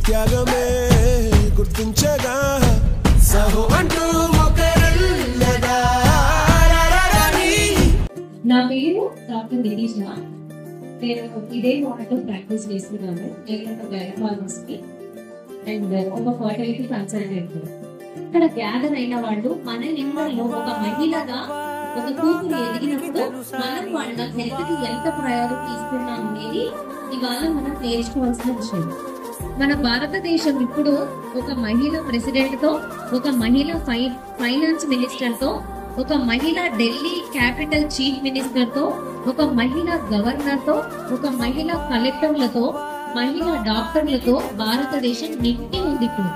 త్యాగమే గుర్తించగా సహో అంటూ మొక్కరల్లగా. నా పేరు డాక్టర్ నితీష్. నేను ఇదే వాటిలో ప్రాక్టీస్ చేస్తున్నాను. గైనకాలజిస్ట్ అండ్ ఒక ఫర్టిలిటీ కన్సల్టెంట్. ఇక్కడ గ్యాదర్ అయిన వాళ్ళు మన ఇంట్లో ఒక మహిళగా ఒక కూతురు ఎదిగినప్పుడు మనం వాళ్ళ హెల్త్ కి ఎంత ప్రయారిటీ ఇస్తున్నాం అనేది ఇవాళ మనం నేర్చుకోవాల్సిన విషయం. మన భారతదేశం ఇప్పుడు ఒక మహిళ ప్రెసిడెంట్ తో, ఒక మహిళ ఫైనాన్స్ మినిస్టర్ తో, ఒక మహిళ ఢిల్లీ క్యాపిటల్ చీఫ్ మినిస్టర్ తో, ఒక మహిళ గవర్నర్ తో, ఒక మహిళ కలెక్టర్లతో, మహిళా డాక్టర్లతో భారతదేశం నిండి ఉంది. ఇప్పుడు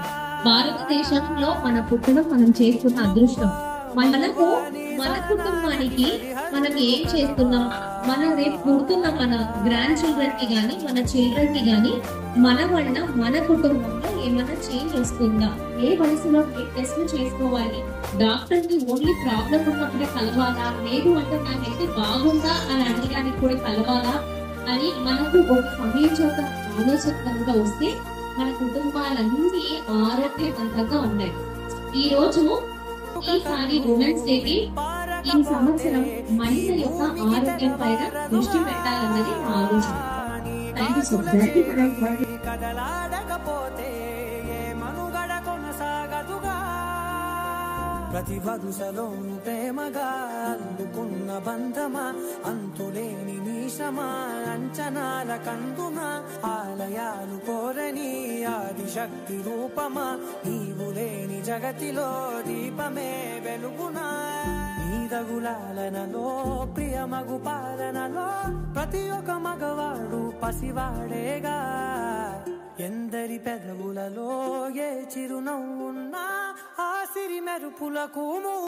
భారతదేశంలో మన పుట్టడం మనం చేస్తున్న అదృష్టం. మనకు మన కుటుంబానికి మనం ఏం చేస్తున్నాం, మనం రేపు పుడుతున్న మన గ్రాండ్ చిల్డ్రన్ కి గానీ, మన చిల్డ్రన్ కి గానీ మన వల్ల మన కుటుంబంలో ఏమైనా చేంజ్ వస్తుందా, ఏ వయసులో టెస్ట్లు చేసుకోవాలి, డాక్టర్ ని ఓన్లీ ప్రాబ్లం ఉన్నప్పుడే కలవాలా, లేదు అంటే నాకైతే బాగుందా అని అడగడానికి కూడా కలవాలా అని మనకు ఒక సమీక్షక ఆలోచన కనుక వస్తే మన కుటుంబాలన్నీ ఆరోగ్యవంతంగా ఉన్నాయి. ఈ రోజు ఈసారి ఉమెన్స్ డేకి ఈ సంవత్సరం మహిళ యొక్క ఆరోగ్యం పైన దృష్టి పెట్టాలన్నది మా ఆలోచన. Thank you so much. ప్రతి వరుసలోను ప్రేమగా అందుకున్న బంధమా, అంతులేని నీశమా, అంచనాల కందున ఆలయాలు కోరని ఆదిశక్తి రూపమా, నీవు లేని జగతిలో దీపమే వెలుగునా. నీదగులాలనలో ప్రియమగు పాలనలో ప్రతి ఒక్క మగవాడు పసివాడేగా. ఎందరి పెదవులలో ఏ చిరునవ్వున్నా ఆ సిరి మెరుపులకు